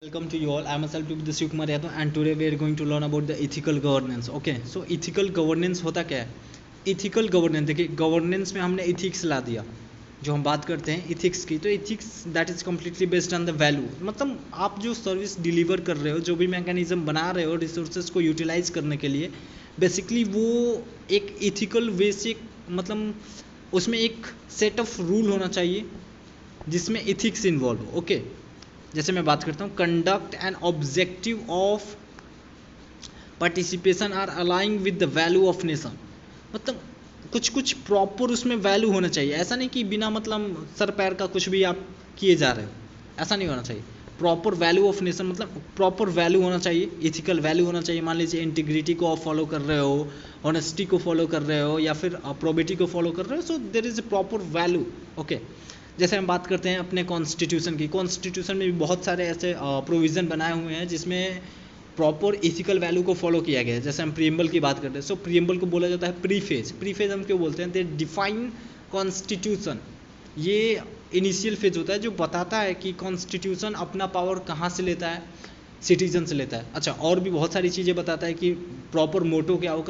Welcome to you all. I myself to be the Shiv Kumar Yadav, and today we are going to learn about the ethical governance. Okay, so ethical governance होता क्या है? Ethical governance, देखिए governance में हमने ethics ला दिया. जो हम बात करते हैं ethics की, तो ethics that is completely based on the value. मतलब आप जो सर्विस डिलीवर कर रहे हो, जो भी मैकेनिज्म बना रहे हो रिसोर्सेज को यूटिलाइज करने के लिए, बेसिकली वो एक ethical वे से, मतलब उसमें एक सेट ऑफ रूल होना चाहिए जिसमें ethics इन्वॉल्व हो. ओके, जैसे मैं बात करता हूँ, conduct and objective of participation are aligning with the value of nation. मतलब कुछ कुछ प्रॉपर उसमें वैल्यू होना चाहिए. ऐसा नहीं कि बिना मतलब सर पैर का कुछ भी आप किए जा रहे हो, ऐसा नहीं होना चाहिए. प्रॉपर वैल्यू ऑफ नेशन मतलब प्रॉपर वैल्यू होना चाहिए, इथिकल वैल्यू होना चाहिए. मान लीजिए इंटीग्रिटी को आप फॉलो कर रहे हो, ऑनेस्टी को फॉलो कर रहे हो, या फिर प्रोबिटी को फॉलो कर रहे हो, so there is a proper value. Okay, जैसे हम बात करते हैं अपने कॉन्स्टिट्यूशन की, कॉन्स्टिट्यूशन में भी बहुत सारे ऐसे प्रोविज़न बनाए हुए हैं जिसमें प्रॉपर इथिकल वैल्यू को फॉलो किया गया है. जैसे हम प्रीएम्बल की बात करते हैं, सो प्रीएम्बल को बोला जाता है प्रीफेज. प्रीफेज हम क्यों बोलते हैं? दे डिफाइन कॉन्स्टिट्यूशन. ये इनिशियल फेज होता है जो बताता है कि कॉन्स्टिट्यूशन अपना पावर कहाँ से लेता है, सिटीजन से लेता है. अच्छा, और भी बहुत सारी चीज़ें बताता है कि प्रॉपर मोटो क्या हो,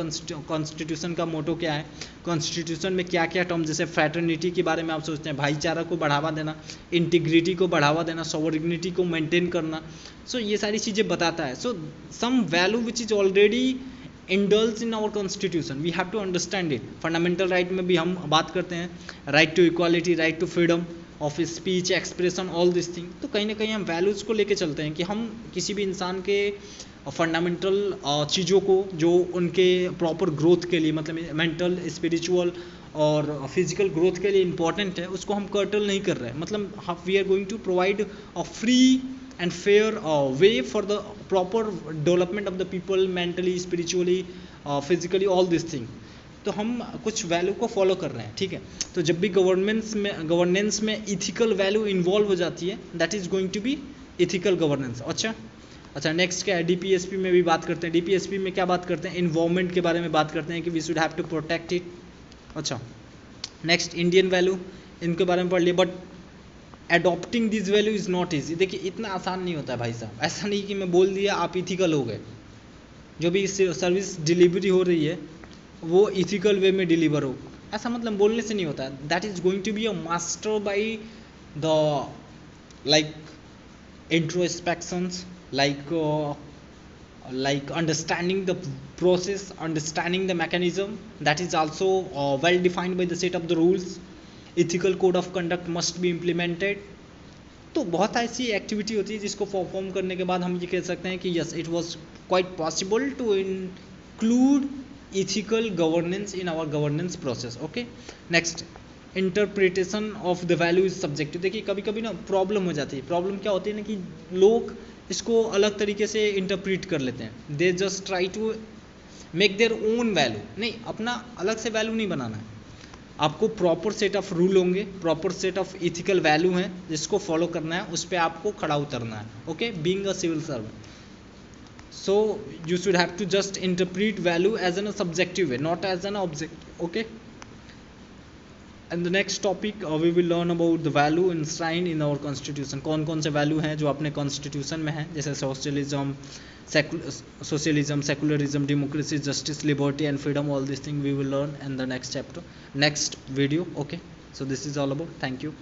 कॉन्स्टिट्यूशन का मोटो क्या है, कॉन्स्टिट्यूशन में क्या क्या टर्म, जैसे फ्रैटर्निटी के बारे में आप सोचते हैं, भाईचारा को बढ़ावा देना, इंटीग्रिटी को बढ़ावा देना, सॉवरेनिटी को मेंटेन करना. सो ये सारी चीज़ें बताता है. So some value which is already इंडल्स in our constitution, we have to understand it. Fundamental right में भी हम बात करते हैं, right to equality, right to freedom of speech, expression, all this thing. तो कहीं ना कहीं हम वैल्यूज़ को लेके चलते हैं कि हम किसी भी इंसान के फंडामेंटल चीज़ों को, जो उनके प्रॉपर ग्रोथ के लिए, मतलब मेंटल, स्पिरिचुअल और फिजिकल ग्रोथ के लिए इंपॉर्टेंट है, उसको हम कर्टल नहीं कर रहे हैं. मतलब we are going to provide a free and fair way for the proper development of the people, mentally, spiritually, physically, all this thing. तो हम कुछ वैल्यू को फॉलो कर रहे हैं, ठीक है. तो जब भी गवर्नेंस में इथिकल वैल्यू इन्वॉल्व हो जाती है, that is going to be ethical governance. अच्छा, नेक्स्ट क्या है? डीपीएसपी में भी बात करते हैं. डीपीएसपी में क्या बात करते हैं? इन्वायरमेंट के बारे में बात करते हैं कि we should have to protect it. अच्छा, नेक्स्ट इंडियन वैल्यू, इनके बारे में पढ़ लिए. But adopting this value is not easy. देखिए, इतना आसान नहीं होता है भाई साहब. ऐसा नहीं कि मैं बोल दिया आप इथिकल हो गए. जो भी सर्विस डिलीवरी हो रही है वो इथिकल वे में डिलीवर हो, ऐसा मतलब बोलने से नहीं होता है. That is going to be a master by the like introspections, like understanding the process, understanding the mechanism. That is also well defined by the set of the rules. Ethical code of conduct must be implemented. तो बहुत ऐसी activity होती है जिसको perform करने के बाद हम ये कह सकते हैं कि yes, it was quite possible to include ethical governance in our governance process. Okay, next, interpretation of the value is subjective. देखिए, कभी कभी ना प्रॉब्लम हो जाती है. प्रॉब्लम क्या होती है ना, कि लोग इसको अलग तरीके से इंटरप्रीट कर लेते हैं. They just try to make their own value. नहीं, अपना अलग से वैल्यू नहीं बनाना है. आपको प्रॉपर सेट ऑफ रूल होंगे, proper set of ethical value हैं जिसको फॉलो करना है, उस पर आपको खड़ा उतरना है. Okay, being a civil servant. So you should have to just interpret value as in a subjective way, not as an object. Okay, and the next topic we will learn about the value enshrined in our constitution. कौन कौन से value हैं जो अपने constitution में हैं, जैसे socialism, secularism, democracy, justice, liberty and freedom. All this thing we will learn in the next chapter, next video. Okay, so this is all about. Thank you.